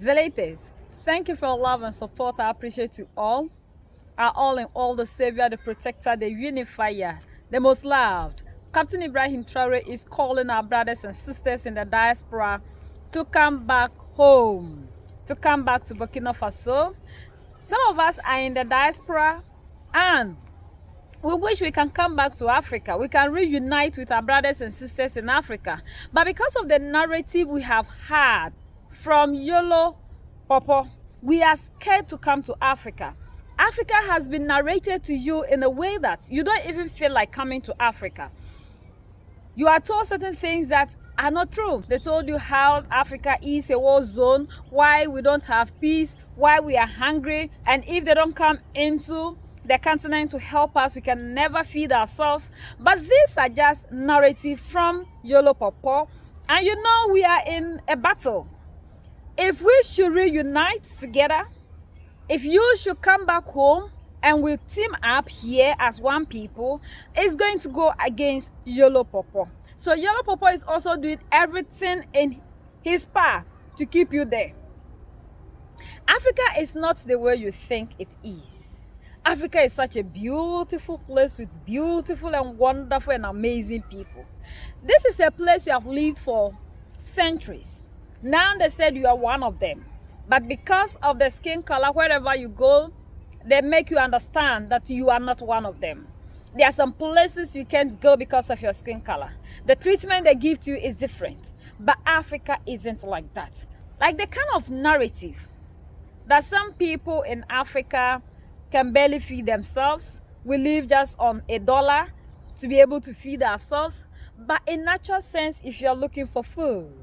Velites, thank you for your love and support. I appreciate you all. Our all in all, the savior, the protector, the unifier, the most loved. Captain Ibrahim Traore is calling our brothers and sisters in the diaspora to come back home, to come back to Burkina Faso. Some of us are in the diaspora and we wish we can come back to Africa. We can reunite with our brothers and sisters in Africa. But because of the narrative we have had from Yolo Popo, we are scared to come to Africa. Africa has been narrated to you in a way that you don't even feel like coming to Africa. You are told certain things that are not true. They told you how Africa is a war zone, why we don't have peace, why we are hungry, and if they don't come into the continent to help us, we can never feed ourselves. But these are just narrative from Yolo Popo. And you know we are in a battle. If we should reunite together, if you should come back home and we team up here as one people, it's going to go against Yolo Popo. So Yolo Popo is also doing everything in his power to keep you there. Africa is not the way you think it is. Africa is such a beautiful place with beautiful and wonderful and amazing people. This is a place you have lived for centuries. Now they said you are one of them. But because of the skin color, wherever you go, they make you understand that you are not one of them. There are some places you can't go because of your skin color. The treatment they give to you is different. But Africa isn't like that. Like the kind of narrative that some people in Africa can barely feed themselves. We live just on $1 to be able to feed ourselves. But in natural sense, if you're looking for food,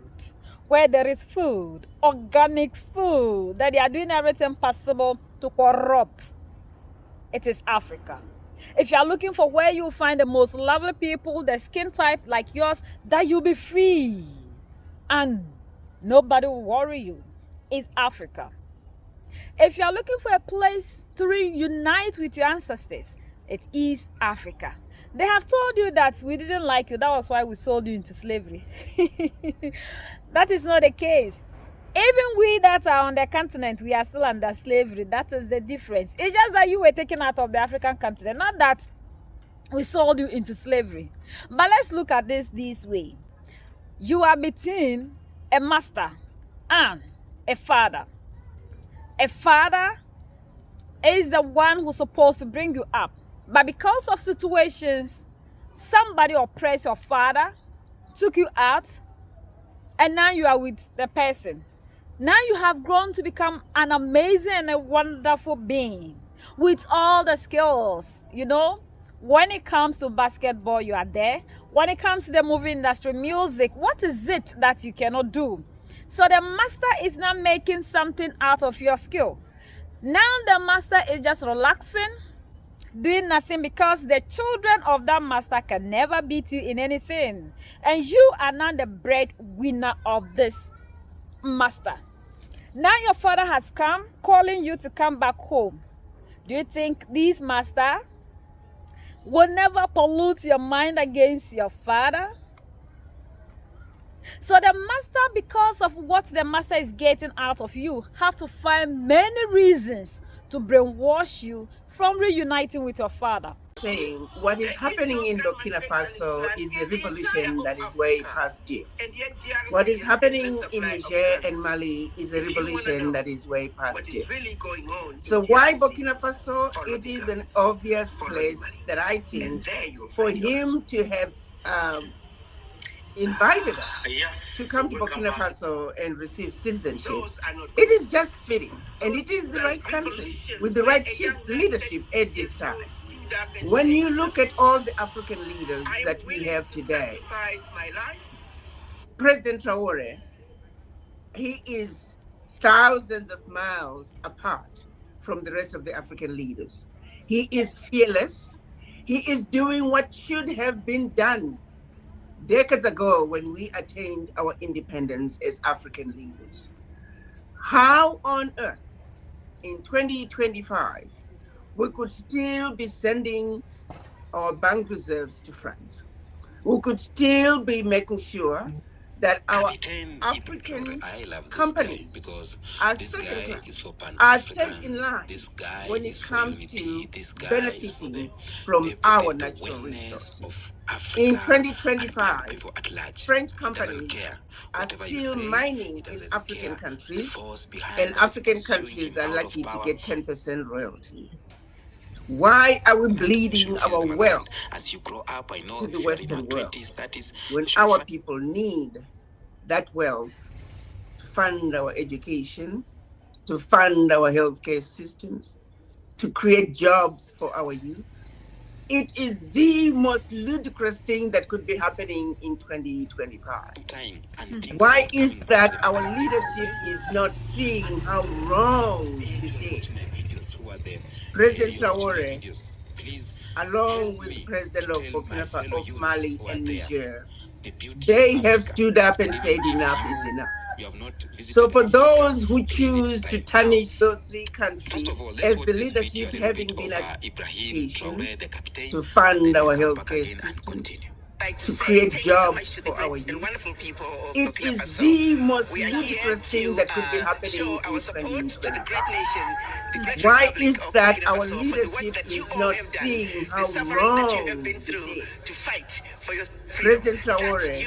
where there is food, organic food, that they are doing everything possible to corrupt, it is Africa. If you are looking for where you find the most lovely people, the skin type like yours, that you'll be free and nobody will worry you, it's Africa. If you are looking for a place to reunite with your ancestors, it is Africa. They have told you that we didn't like you, that was why we sold you into slavery. That is not the case. Even we that are on the continent, we are still under slavery. That is the difference. It's just that you were taken out of the African continent, not that we sold you into slavery. But let's look at this way. You are between a master and a father. A father is the one who's supposed to bring you up. But because of situations, somebody oppressed your father, took you out, and now you are with the person. Now you have grown to become an amazing and a wonderful being with all the skills, you know. When it comes to basketball, you are there. When it comes to the movie industry, music, what is it that you cannot do? So the master is not making something out of your skill. Now the master is just relaxing, doing nothing, because the children of that master can never beat you in anything. And you are now the breadwinner of this master. Now your father has come, calling you to come back home. Do you think this master will never pollute your mind against your father? So the master, because of what the master is getting out of you, have to find many reasons to brainwash you from reuniting with your father. Saying what is happening in Burkina Faso is a revolution that is way past due. What is happening in Niger and Mali is a revolution that is way past due. So why Burkina Faso? It is an obvious place that I think for him to have invited us to come to Burkina Faso and receive citizenship. It is just fitting, and it is the right country with the right leadership at this time. When you look at all the African leaders that we have today, President Traore, he is thousands of miles apart from the rest of the African leaders. He is fearless. He is doing what should have been done decades ago when we attained our independence as African leaders. How on earth in 2025 we could still be sending our bank reserves to France? We could still be making sure that our African companies are second class, are 10th in line when it comes to benefiting from our natural resources. In 2025, French companies are still mining in African countries, and African countries are lucky to get 10% royalty. Why are we bleeding our wealth to the Western world when our people need that wealth to fund our education, to fund our healthcare systems, to create jobs for our youth? It is the most ludicrous thing that could be happening in 2025. Why is that our leadership is not seeing how wrong this is? President Traore, along with the president of Burkina Faso, of Mali and Niger, they have stood up and said enough is enough. So for those who choose to tarnish those three countries as the leadership having been at education, to fund our healthcare systems, to create jobs for our youth, it is the most ludicrous thing that could be happening in 2025. Why is that our leadership is not seeing how wrong this is? President Traore,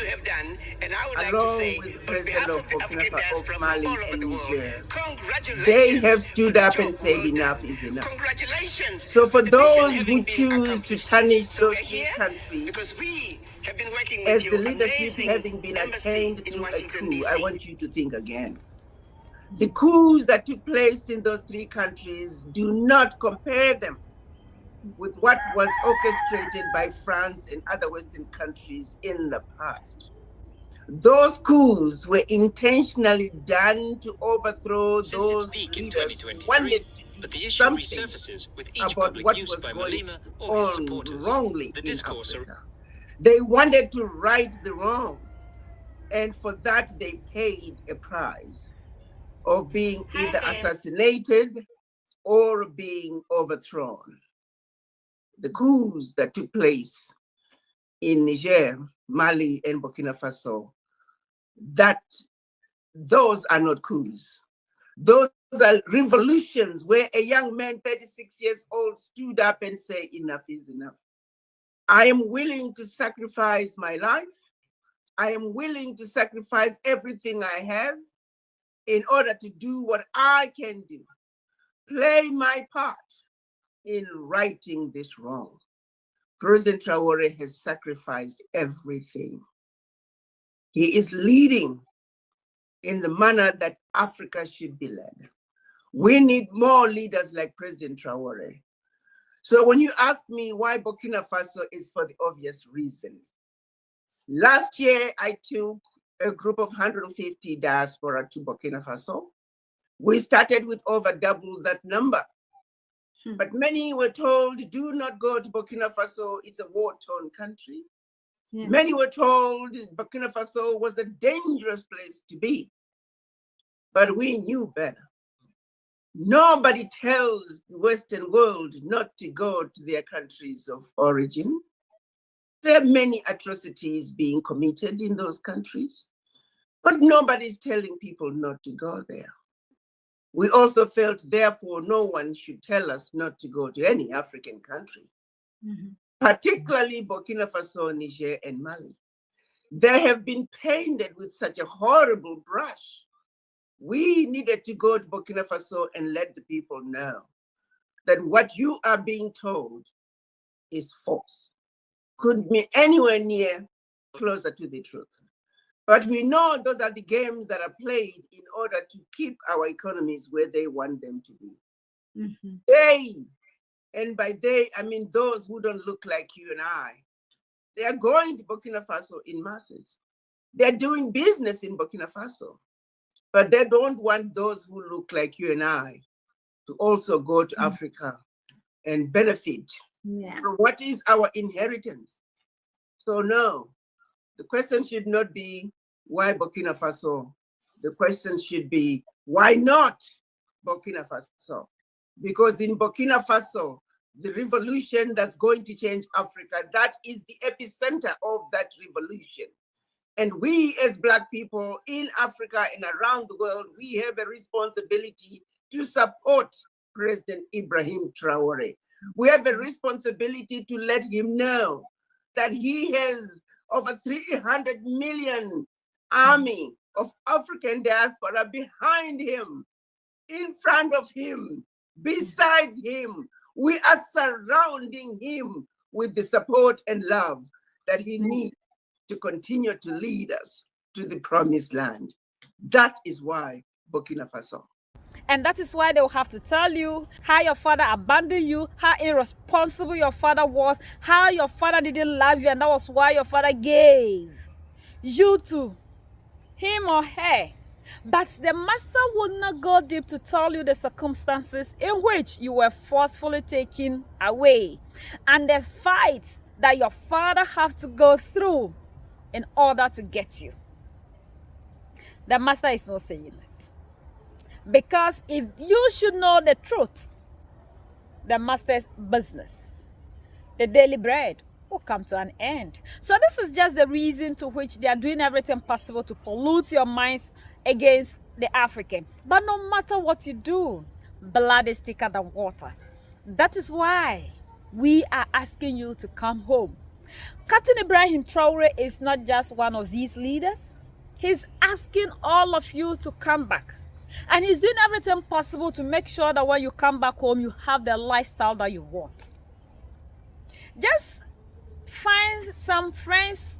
along with the president of Burkina Faso, of Mali and Niger, they have stood up and said enough is enough. So for those who choose to tarnish those three countries as the leadership having been attained through a coup, I want you to think again. The coups that took place in those three countries, do not compare them with what was orchestrated by France and other Western countries in the past. Those coups were intentionally done to overthrow those leaders who wanted to do something about what was going on wrongly in Africa. They wanted to right the wrong, and for that they paid a price of being either assassinated or being overthrown. The coups that took place in Niger, Mali, and Burkina Faso, those are not coups. Those are revolutions where a young man, 36 years old, stood up and said, enough is enough. I am willing to sacrifice my life. I am willing to sacrifice everything I have in order to do what I can do, play my part in righting this wrong. President Traore has sacrificed everything. He is leading in the manner that Africa should be led. We need more leaders like President Traore. So when you ask me why Burkina Faso, is for the obvious reason. Last year, I took a group of 150 diaspora to Burkina Faso. We started with over double that number. But many were told, do not go to Burkina Faso, it's a war-torn country. Yeah. Many were told Burkina Faso was a dangerous place to be. But we knew better. Nobody tells the Western world not to go to their countries of origin. There are many atrocities being committed in those countries, but nobody's telling people not to go there. We also felt, therefore, no one should tell us not to go to any African country, particularly Burkina Faso, Niger, and Mali. They have been painted with such a horrible brush. We needed to go to Burkina Faso and let the people know that what you are being told is false. Couldn't be anywhere near closer to the truth. But we know those are the games that are played in order to keep our economies where they want them to be. They, and by they, I mean those who don't look like you and I, they are going to Burkina Faso in masses. They're doing business in Burkina Faso, but they don't want those who look like you and I to also go to Africa and benefit from what is our inheritance. So no, the question should not be why Burkina Faso. The question should be why not Burkina Faso? Because in Burkina Faso, the revolution that's going to change Africa, that is the epicenter of that revolution. And we as Black people in Africa and around the world, we have a responsibility to support President Ibrahim Traore. We have a responsibility to let him know that he has over 300 million army of African diaspora behind him, in front of him, besides him. We are surrounding him with the support and love that he needs to continue to lead us to the promised land. That is why Burkina Faso. And that is why they will have to tell you how your father abandoned you, how irresponsible your father was, how your father didn't love you, and that was why your father gave you to him or her. But the master will not go deep to tell you the circumstances in which you were forcefully taken away and the fight that your father had to go through in order to get you. The master is not saying it. Because if you should know the truth, the master's business, the daily bread, will come to an end. So this is just the reason to which they are doing everything possible to pollute your minds against the African. But no matter what you do, blood is thicker than water. That is why we are asking you to come home. Captain Ibrahim Traore is not just one of these leaders. He's asking all of you to come back. And he's doing everything possible to make sure that when you come back home, you have the lifestyle that you want. Just find some friends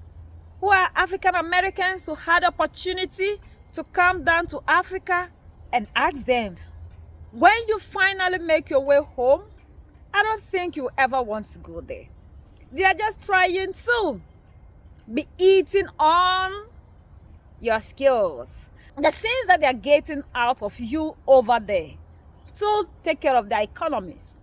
who are African Americans who had opportunity to come down to Africa and ask them, when you finally make your way home, I don't think you ever want to go there. They are just trying to be eating on your skills. The things that they are getting out of you over there to take care of their economies.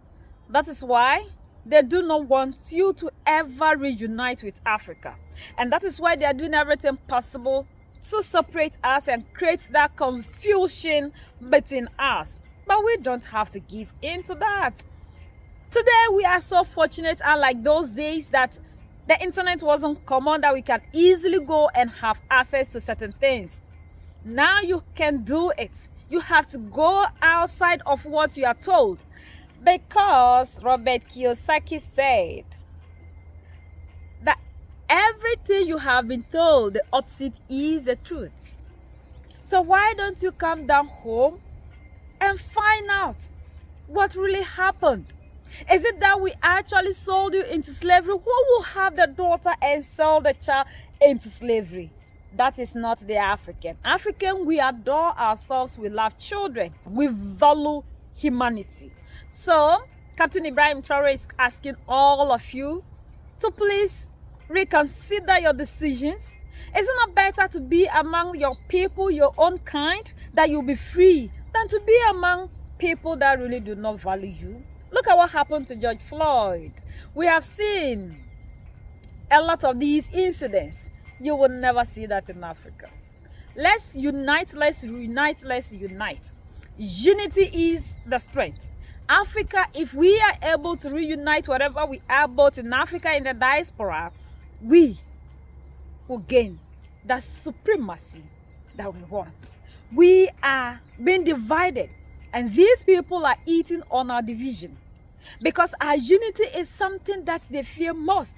That is why they do not want you to ever reunite with Africa. And that is why they are doing everything possible to separate us and create that confusion between us. But we don't have to give in to that. Today we are so fortunate, unlike those days that the internet wasn't common, that we can easily go and have access to certain things. Now you can do it. You have to go outside of what you are told. Because Robert Kiyosaki said that everything you have been told, the opposite is the truth. So why don't you come down home and find out what really happened? Is it that we actually sold you into slavery? Who will have the daughter and sell the child into slavery? That is not the African. African, we adore ourselves, we love children, we value humanity. So, Captain Ibrahim Traore is asking all of you to please reconsider your decisions. Is it not better to be among your people, your own kind, that you'll be free, than to be among people that really do not value you? Look at what happened to George Floyd. We have seen a lot of these incidents. You will never see that in Africa. Let's unite, let's reunite, let's unite. Unity is the strength. Africa, if we are able to reunite wherever we are, both in Africa and the diaspora, we will gain the supremacy that we want. We are being divided, and these people are eating on our division because our unity is something that they fear most.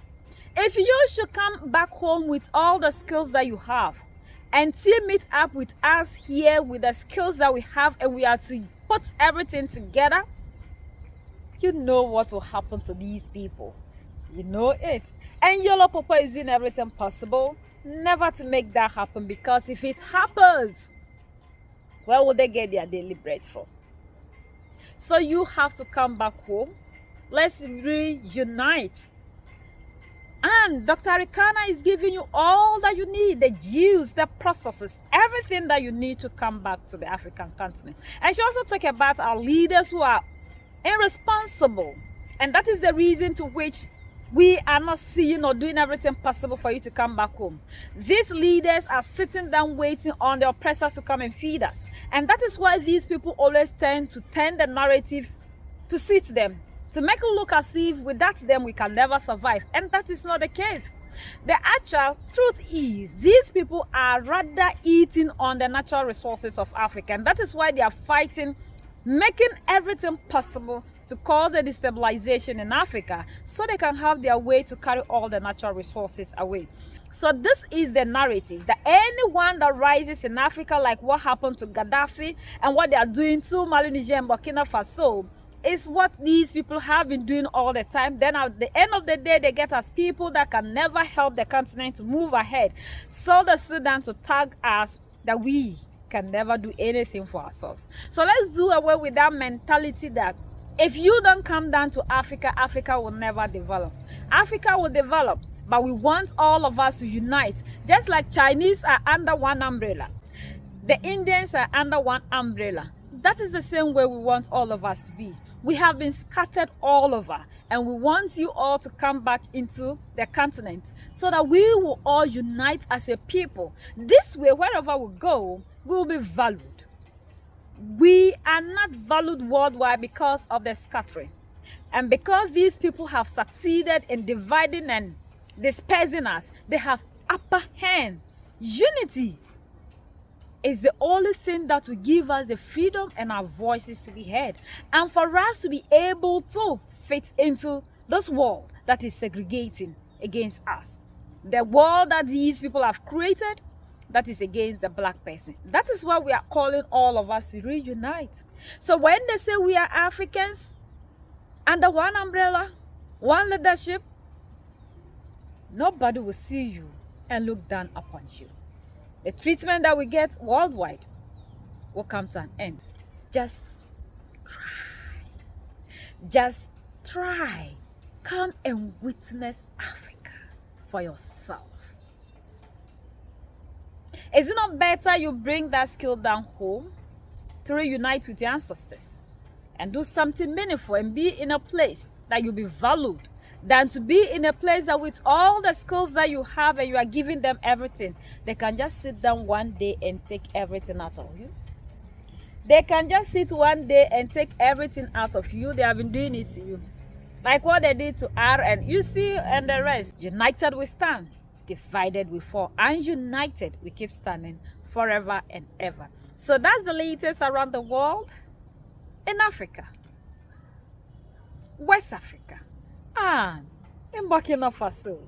If you should come back home with all the skills that you have and team it up with us here with the skills that we have, and we are to put everything together, you know what will happen to these people. You know it. And Yellow Papa is doing everything possible never to make that happen, because if it happens, where will they get their daily bread from? So you have to come back home. Let's reunite. And Dr. Arikana is giving you all that you need, the juice, the processes, everything that you need to come back to the African continent. And she also talked about our leaders who are irresponsible. And that is the reason to which we are not seeing or doing everything possible for you to come back home. These leaders are sitting down waiting on the oppressors to come and feed us. And that is why these people always tend to turn the narrative to suit them, to make it look as if without them we can never survive. And that is not the case. The actual truth is, these people are rather eating on the natural resources of Africa, and that is why they are fighting, making everything possible to cause a destabilization in Africa so they can have their way to carry all the natural resources away. So this is the narrative, that anyone that rises in Africa, like what happened to Gaddafi and what they are doing to Mali, Niger, and Burkina Faso, is what these people have been doing all the time. Then at the end of the day, they get us people that can never help the continent to move ahead. So they sit down to tag us that we can never do anything for ourselves. So let's do away with that mentality that if you don't come down to Africa, Africa will never develop. Africa will develop, but we want all of us to unite. Just like Chinese are under one umbrella, the Indians are under one umbrella. That is the same way we want all of us to be. We have been scattered all over, and we want you all to come back into the continent so that we will all unite as a people. This way, wherever we go, we will be valued. We are not valued worldwide because of the scattering. And because these people have succeeded in dividing and dispersing us, they have upper hand. Unity is the only thing that will give us the freedom and our voices to be heard, and for us to be able to fit into this world that is segregating against us. The world that these people have created that is against the black person. That is why we are calling all of us to reunite. So when they say we are Africans under one umbrella, one leadership, nobody will see you and look down upon you. The treatment that we get worldwide will come to an end. Just try. Just try. Come and witness Africa for yourself. Is it not better you bring that skill down home to reunite with your ancestors and do something meaningful and be in a place that you'll be valued, than to be in a place that with all the skills that you have and you are giving them everything, they can just sit down one day and take everything out of you? They can just sit one day and take everything out of you. They have been doing it to you. Like what they did to R and you see and the rest. United we stand, divided we fall. Ununited we keep standing forever and ever. So that's the latest around the world in Africa, West Africa, and in Burkina Faso.